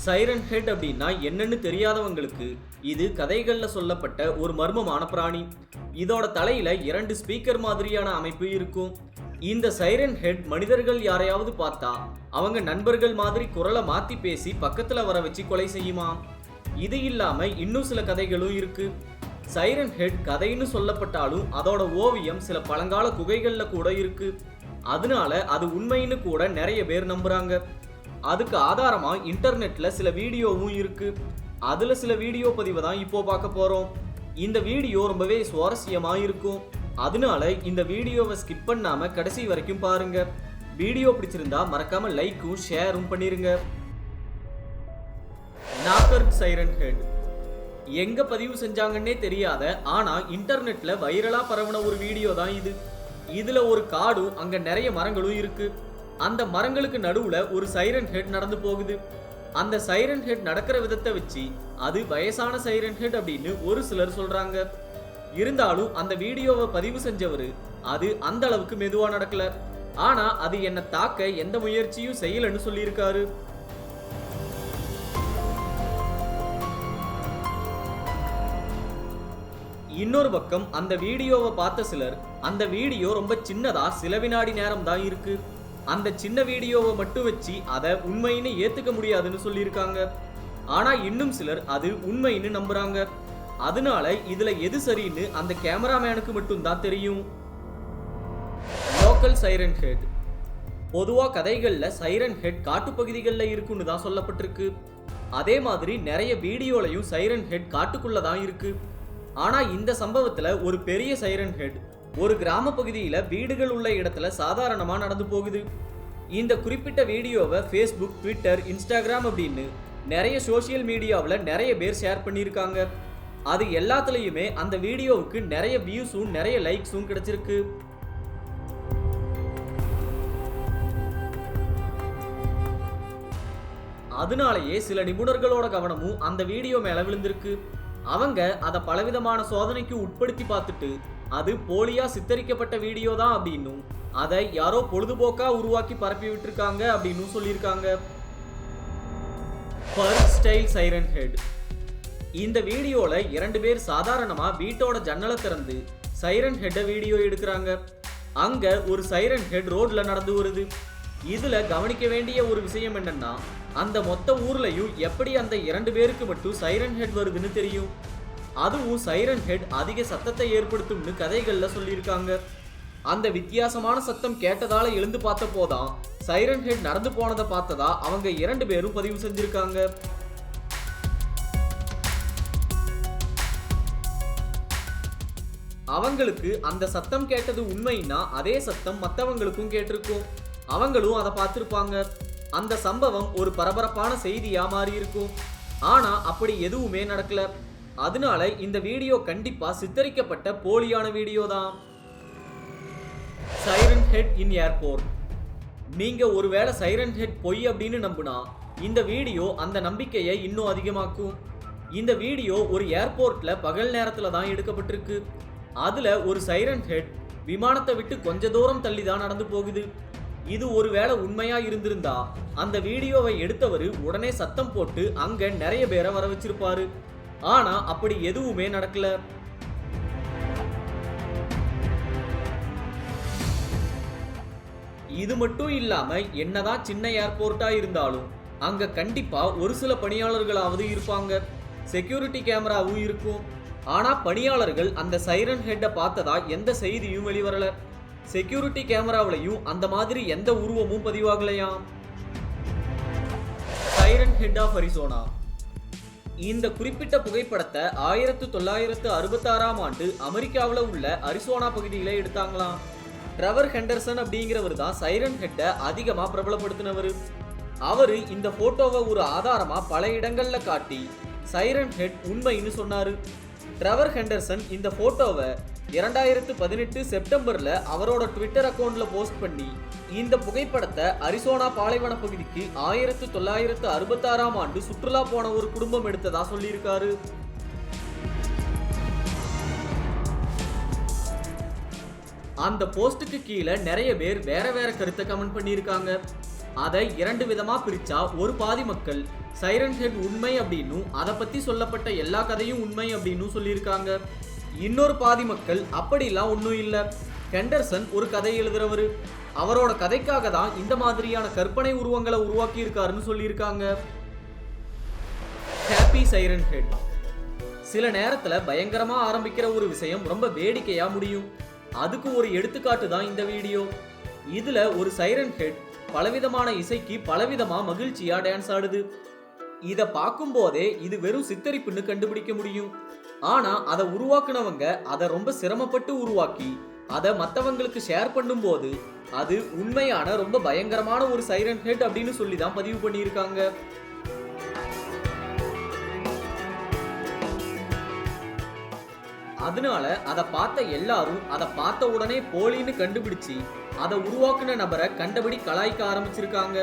Siren head அப்படின்னா என்னன்னு தெரியாதவங்களுக்கு இது கதைகள்ல சொல்லப்பட்ட ஒரு மர்மமான பிராணி. இதோட தலையில 2 ஸ்பீக்கர் மாதிரியான அமைப்பு இருக்கும். இந்த சைரன் ஹெட் மனிதர்கள் யாரையாவது பார்த்தா அவங்க நண்பர்கள் மாதிரி குரலை மாத்தி பேசி பக்கத்துல வர வச்சு கொலை செய்யுமா. இது இல்லாம இன்னும் சில கதைகளும் இருக்கு. சைரன் ஹெட் கதைன்னு சொல்லப்பட்டாலும் அதோட ஓவியம் சில பழங்கால குகைகள்ல கூட இருக்கு. அதனால அது உண்மைன்னு கூட நிறைய பேர் நம்புறாங்க. அதுக்கு ஆதாரமா இன்டர்நெட்ல சில வீடியோவும் இருக்கு. அதுல சில வீடியோ பதிவை தான் இப்போ பார்க்க போறோம். இந்த வீடியோ ரொம்பவே சுவாரஸ்யமா இருக்கும். அதனால இந்த வீடியோவை ஸ்கிப் பண்ணாம கடைசி வரைக்கும் பாருங்க. வீடியோ பிடிச்சிருந்தா மறக்காம லைக்கும் ஷேரும் பண்ணிருங்க. நாக்கர்ட் சைரன் ஹெட் எங்க பதிவு செஞ்சாங்கன்னே தெரியாத ஆனா இன்டர்நெட்ல வைரலா பரவன ஒரு வீடியோ தான் இது. இதுல ஒரு காடும் அங்க நிறைய மரங்களும் இருக்கு. அந்த மரங்களுக்கு நடுவுல ஒரு சைரன் ஹெட் நடந்து போகுது. அந்த சைரன் ஹெட் நடக்கிற விதத்தை வச்சு அது வயசான சைரன் ஹெட் அப்படின்னு ஒரு சிலர் சொல்றாங்க. இருந்தாலும் அந்த வீடியோவை பதிவு செஞ்சவரு அது அந்த அளவுக்கு மெதுவா நடக்கல, ஆனா அது என்ன தாக்க எந்த முயற்சியும் செய்யலன்னு சொல்லியிருக்காரு. இன்னொரு பக்கம் அந்த வீடியோவை பார்த்த சிலர் அந்த வீடியோ ரொம்ப சின்னதா சில வினாடி நேரம் தான் இருக்கு, அந்த சின்ன வீடியோவை மட்டும் வச்சு அதை உண்மைன்னு ஏத்துக்க முடியாதுன்னு சொல்லியிருக்காங்க. ஆனா இன்னும் சிலர் அது உண்மைன்னு நம்புறாங்க. அதனால இதுல எது சரின்னு அந்த கேமராமேனுக்கு மட்டும் தான் தெரியும். லோக்கல் சைரன் ஹெட் பொதுவா கதைகள்ல சைரன் ஹெட் காட்டுப்பகுதிகளில் இருக்குன்னு தான் சொல்லப்பட்டிருக்கு. அதே மாதிரி நிறைய வீடியோலையும் சைரன் ஹெட் காட்டுக்குள்ள தான் இருக்கு. ஆனா இந்த சம்பவத்துல ஒரு பெரிய சைரன் ஹெட் ஒரு கிராம பகுதியில வீடுகள் உள்ள இடத்துல சாதாரணமா நடந்து போகுது. இந்த குறிப்பிட்ட வீடியோவை ஃபேஸ்புக், ட்விட்டர், இன்ஸ்டாகிராம் அப்படின்னு நிறைய சோசியல் மீடியாவில் நிறைய பேர் ஷேர் பண்ணியிருக்காங்க. அது எல்லாத்துலயுமே அந்த வீடியோவுக்கு நிறைய வியூஸும் நிறைய லைக்ஸும் கிடைச்சிருக்கு. அதனாலேயே சில நிபுணர்களோட கவனமும் அந்த வீடியோ மேல விழுந்திருக்கு. அவங்க அதை பலவிதமான சோதனைக்கு உட்படுத்தி பார்த்துட்டு அது போலியா சித்தரிக்கப்பட்ட வீடியோ தான் அப்படின்னும் அதை யாரோ பொழுதுபோக்கா உருவாக்கி பரப்பி விட்டுருக்காங்க அப்படின்னு சொல்லியிருக்காங்க. ஸ்டைல் சைரன் ஹெட் இந்த வீடியோல 2 பேர் சாதாரணமா வீட்டோட ஜன்னலை திறந்து சைரன் ஹெட்டை வீடியோ எடுக்கிறாங்க. அங்க ஒரு சைரன் ஹெட் ரோட்ல நடந்து வருது. இதுல கவனிக்க வேண்டிய ஒரு விஷயம் என்னன்னா அந்த மொத்த ஊர்லயும் எப்படி அந்த 2 பேருக்கு மட்டும் சைரன் ஹெட் வருதுன்னு தெரியும். அதுவும் சைரன் ஹெட் அதிக சத்தத்தை ஏற்படுத்தும்னு கதைகள்ல சொல்லியிருக்காங்க. அந்த வித்தியாசமான சத்தம் கேட்டதால எழுந்து பார்த்த போதான் சைரன் ஹெட் நடந்து போனதை பார்த்ததா அவங்க 2 பேரும் பதிவு செஞ்சிருக்காங்க. அவங்களுக்கு அந்த சத்தம் கேட்டது உண்மைன்னா அதே சத்தம் மற்றவங்களுக்கும் கேட்டிருக்கும். அவங்களும் அதை பார்த்திருப்பாங்க. அந்த சம்பவம் ஒரு பரபரப்பான செய்தியா மாறி இருக்கும். ஆனா அப்படி எதுவுமே நடக்கல. அதனால இந்த வீடியோ கண்டிப்பா சித்தரிக்கப்பட்ட போலியான வீடியோ தான். சைரன் ஹெட் இன் ஏர்போர்ட் நீங்க ஒருவேளை சைரன் ஹெட் பொய் அப்படின்னு நம்புனா இந்த வீடியோ அந்த நம்பிக்கையை இன்னும் அதிகமாக்கும். இந்த வீடியோ ஒரு ஏர்போர்ட்ல பகல் நேரத்துல தான் எடுக்கப்பட்டிருக்கு. அதுல ஒரு சைரன் ஹெட் விமானத்தை விட்டு கொஞ்ச தூரம் தள்ளி தான் நடந்து போகுது. இது ஒருவேளை உண்மையா இருந்திருந்தா அந்த வீடியோவை எடுத்தவர் உடனே சத்தம் போட்டு அங்க நிறைய பேரை வர வச்சிருப்பாரு. ஆனா அப்படி எதுவுமே நடக்கல. இது மட்டும் இல்லாம என்னதான் சின்ன ஏர்போர்ட்டா இருந்தாலும் அங்க கண்டிப்பா ஒரு சில பணியாளர்களாவது இருப்பாங்க. செக்யூரிட்டி கேமராவும் இருக்கும். ஆனா பணியாளர்கள் அந்த சைரன் ஹெட்டை பார்த்ததா எந்த செய்தியும் வெளிவரல. செக்யூரிட்டி கேமராவிலையும் அந்த மாதிரி எந்த உருவமும் பதிவாகலையாம். சைரன் ஹெட் ஆஃப் அரிசோனா இந்த குறிப்பிட்ட புகைப்படத்தை 1966ஆம் ஆண்டு அமெரிக்காவில் உள்ள அரிசோனா பகுதியில எடுத்தாங்களாம். ட்ரெவர் ஹெண்டர்சன் அப்படிங்கிறவர் தான் சைரன் ஹெட்டை அதிகமா பிரபலப்படுத்தினவர். அவரு இந்த போட்டோவை ஒரு ஆதாரமா பல இடங்கள்ல காட்டி சைரன் ஹெட் உண்மைன்னு சொன்னாரு. ட்ரெவர் ஹெண்டர்சன் இந்த போட்டோவை 2018 செப்டம்பர்ல அவரோட ட்விட்டர் அக்கௌண்ட்ல போஸ்ட் பண்ணி இந்த புகைப்படத்தை அரிசோனா பாலைவன பகுதிக்கு 1966ஆம் ஆண்டு சுற்றுலா போன ஒரு குடும்பம் எடுத்ததா சொல்லியிருக்காரு. அந்த போஸ்டுக்கு கீழே நிறைய பேர் வேற வேற கருத்தை கமெண்ட் பண்ணியிருக்காங்க. அதை 2 விதமா பிரிச்சா ஒரு பாதி மக்கள் சைரன் ஹெட் உண்மை அப்படின்னும் அதை பத்தி சொல்லப்பட்ட எல்லா கதையும் உண்மை அப்படின்னு சொல்லியிருக்காங்க. இன்னொரு பாதி மக்கள் அப்படிலாம் ஒன்றும் இல்லை, ஹெண்டர்சன் ஒரு கதை எழுதுறவரு, அவரோட கதைக்காக தான் இந்த மாதிரியான கற்பனை உருவங்களை உருவாக்கி இருக்காருன்னு சொல்லியிருக்காங்க. Happy siren head. சில நேரத்துல பயங்கரமா ஆரம்பிக்கிற ஒரு விஷயம் ரொம்ப வேடிக்கையா முடியும். அதுக்கு ஒரு எடுத்துக்காட்டு தான் இந்த வீடியோ. இதுல ஒரு சைரன் ஹெட் பலவிதமான இசைக்கு பலவிதமா மகிழ்ச்சியா டான்ஸ் ஆடுது. இத பார்க்கும் போதே இது வெறும் சித்தரிப்புன்னு கண்டுபிடிக்க முடியும். ஆனா அதை உருவாக்குனவங்க அதை ரொம்ப சிரமப்பட்டு உருவாக்கி அதை மற்றவங்களுக்கு ஷேர் பண்ணும் போது அது உண்மையான ரொம்ப பயங்கரமான ஒரு சைரன் ஹெட் அப்படின்னு சொல்லி தான் பதிவு பண்ணியிருக்காங்க. அதனால அதை பார்த்த எல்லாரும் அதை பார்த்த உடனே போலின்னு கண்டுபிடிச்சு அதை உருவாக்குன நபரை கண்டபடி கலாய்க்க ஆரம்பிச்சிருக்காங்க.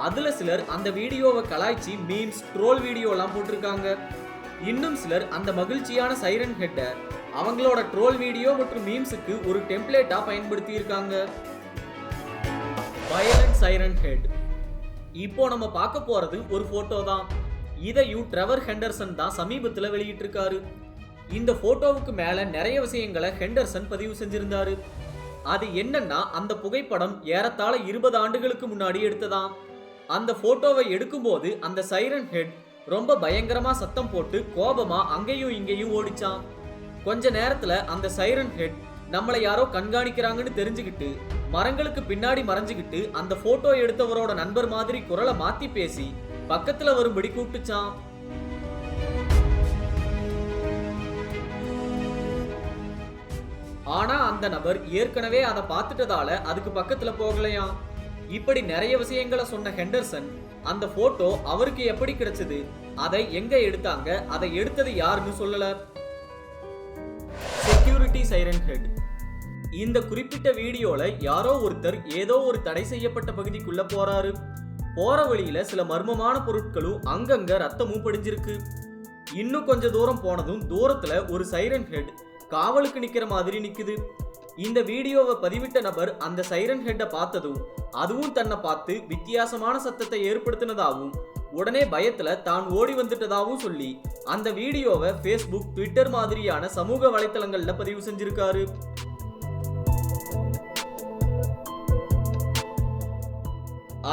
அதுல சிலர் அந்த வீடியோவை கலாய்ச்சி மீம்ஸ், ட்ரோல் வீடியோலாம் போட்டிருக்காங்க. இன்னும் சிலர் அந்த மகிழ்ச்சியான சைரன் ஹெட்டை அவங்களோட ட்ரோல் வீடியோ மற்றும் மீம்ஸுக்கு ஒரு டெம்ப்ளேட்டா பயன்படுத்தி இருக்காங்க. Violent siren head. இப்போ நம்ம பார்க்க போறது ஒரு போட்டோ தான். இதையும் ட்ரெவர் ஹெண்டர்சன் தான் சமீபத்தில் வெளியிட்டிருக்காரு. இந்த போட்டோவுக்கு மேல நிறைய விஷயங்களை ஹெண்டர்சன் பதிவு செஞ்சிருந்தாரு. அது என்னன்னா, அந்த புகைப்படம் ஏறத்தாழ 20 ஆண்டுகளுக்கு முன்னாடி எடுத்ததாம். அந்த போட்டோவை எடுக்கும்போது அந்த சைரன் ஹெட் ரொம்ப பயங்கரமா சத்தம் போட்டு கோபமா அங்கேயும் இங்கேயும் ஓடிச்சான். கொஞ்ச நேரத்துல அந்த சைரன் ஹெட் நம்மளை யாரோ கண்காணிக்கிறாங்கன்னு தெரிஞ்சுக்கிட்டு மரங்களுக்கு பின்னாடி மறைஞ்சுக்கிட்டு அந்த போட்டோ எடுத்தவரோட நண்பர் மாதிரி குரலை மாத்தி பேசி பக்கத்துல வரும்படி கூப்பிட்டுச்சான். ஆனா அந்த நபர் ஏற்கனவே அதை பார்த்துட்டதால அதுக்கு பக்கத்துல போகலையாம். இப்படி நிறைய விஷயங்களை சொன்ன ஹெண்டர்சன் அந்த போட்டோ அவருக்கு எப்படி கிடைச்சது, அதை எங்க எடுத்தாங்க, அதை எடுத்தது யாருன்னு சொல்லல. Security siren head. இந்த குறிப்பிட்ட வீடியோல யாரோ ஒருத்தர் ஏதோ ஒரு தடை செய்யப்பட்ட பகுதிக்குள்ள போறாரு. போற வழியில சில மர்மமான பொருட்களும் அங்கங்க ரத்தமும் படிஞ்சிருக்கு. இன்னும் கொஞ்ச தூரம் போனதும் தூரத்துல ஒரு சைரன் ஹெட் காவலுக்கு நிக்கிற மாதிரி நிக்குது. இந்த வீடியோவை பதிவிட்ட நபர் அந்த சைரன் ஹெட்டை பார்த்ததும் அதுவும் தன்னை பார்த்து வித்தியாசமான சத்தத்தை ஏற்படுத்தினதாகவும் உடனே பயத்துல தான் ஓடி வந்துட்டதாகவும் சொல்லி அந்த வீடியோவை ஃபேஸ்புக், ட்விட்டர் மாதிரியான சமூக வலைத்தளங்கள்ல பதிவு செஞ்சிருக்காரு.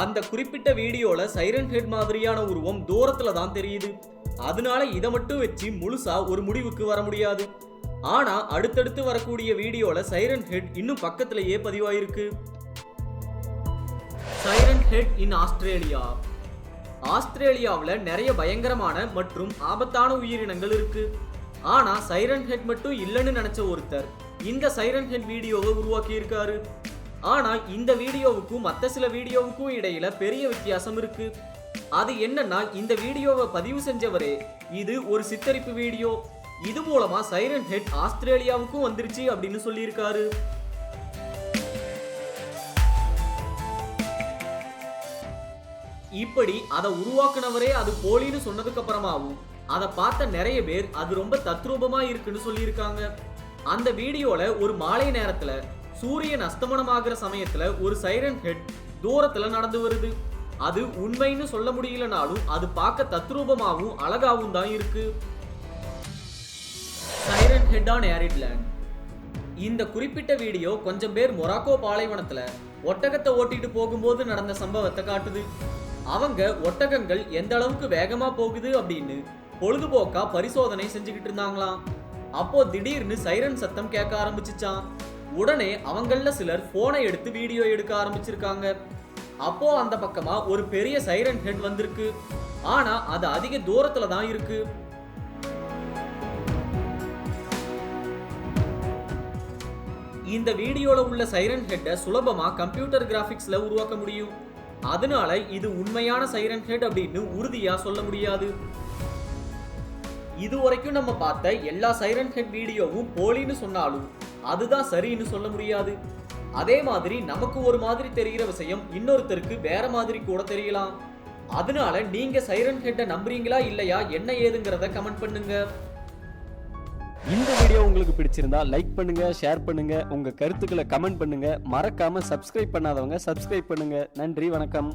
அந்த குறிப்பிட்ட வீடியோல சைரன் ஹெட் மாதிரியான உருவம் தூரத்துல தான் தெரியுது. அதனால இதை மட்டும் வச்சு முழுசா ஒரு முடிவுக்கு வர முடியாது. ஆனா அடுத்தடுத்து வரக்கூடிய வீடியோல சைரன் ஹெட் இன்னும் பக்கத்திலேயே பதிவாயிருக்கு. Siren head in Australia. ஆஸ்திரேலியாவில் நிறைய பயங்கரமான மற்றும் ஆபத்தான உயிரினங்கள் இருக்கு. ஆனா சைரன் ஹெட் மட்டும் இல்லைன்னு நினைச்ச ஒருத்தர் இந்த சைரன் ஹெட் வீடியோவை உருவாக்கி இருக்காரு. ஆனா இந்த வீடியோவுக்கும் மற்ற சில வீடியோவுக்கும் இடையில பெரிய வித்தியாசம் இருக்கு. அது என்னன்னா, இந்த வீடியோவை பதிவு செஞ்சவரே இது ஒரு சித்தரிப்பு வீடியோ, இது மூலமா சைரன் ஹெட் ஆஸ்திரேலியாவுக்கும் வந்துருச்சு அப்படின்னு சொல்லியிருக்காரு. இப்படி அதை உருவாக்குனவரே அது போலின்னு சொன்னதுக்கு அப்புறமாவும் அதை பார்த்த நிறைய பேர் அது ரொம்ப தத்ரூபமா இருக்குன்னு சொல்லியிருக்காங்க. அந்த வீடியோல ஒரு மாலை நேரத்துல சூரியன் அஸ்தமனமாகிற சமயத்துல ஒரு சைரன் ஹெட் தூரத்துல நடந்து வருது. அது உண்மைன்னு சொல்ல முடியலனாலும் அது பார்க்க தத்ரூபமாகவும் அழகாவும் தான் இருக்கு. Siren head on arid land. இந்த குறிப்பிட்ட வீடியோ கொஞ்சம் பேர் மொராக்கோ பாலைவனத்துல ஒட்டகத்தை ஓட்டிட்டு போகும்போது நடந்த சம்பவத்தை காட்டுது. அவங்க ஒட்டகங்கள் எந்த அளவுக்கு வேகமா போகுது அப்படின்னு பொழுதுபோக்கா பரிசோதனை செஞ்சுக்கிட்டு இருந்தாங்களாம். அப்போ திடீர்னு சைரன் சத்தம் கேட்க ஆரம்பிச்சுச்சான். உடனே அவங்கள சிலர் போனை எடுத்து வீடியோ எடுக்க ஆரம்பிச்சிருக்காங்க. அப்போ அந்த பக்கமா ஒரு பெரிய சைரன் ஹெட் வந்திருக்கு. ஆனா அது அதிக தூரத்துல தான் இருக்கு. இந்த வீடியோல உள்ள சைரன் ஹெட்டை சுலபமா கம்ப்யூட்டர் கிராபிக்ஸ்ல உருவாக்க முடியும். அதனால இது உண்மையான சைரன் ஹெட் அப்படின்னு உறுதியா சொல்ல முடியாது. இதுவரைக்கும் நம்ம பார்த்த எல்லா சைரன் ஹெட் வீடியோவும் போலின்னு சொன்னாலும் அதுதான் சரின்னு சொல்ல முடியாது. அதே மாதிரி நமக்கு ஒரு மாதிரி தெரிகிற விஷயம் இன்னொருத்தருக்கு வேற மாதிரி கூட தெரியலாம். அதனால நீங்க சைரன் ஹெட்டை நம்புறீங்களா இல்லையா, என்ன ஏதுங்கிறத கமெண்ட் பண்ணுங்க. இந்த வீடியோ உங்களுக்கு பிடிச்சிருந்தா லைக் பண்ணுங்க, ஷேர் பண்ணுங்க, உங்க கருத்துக்களை கமெண்ட் பண்ணுங்க. மறக்காம சப்ஸ்கிரைப் பண்ணாதவங்க சப்ஸ்கிரைப் பண்ணுங்க. நன்றி, வணக்கம்.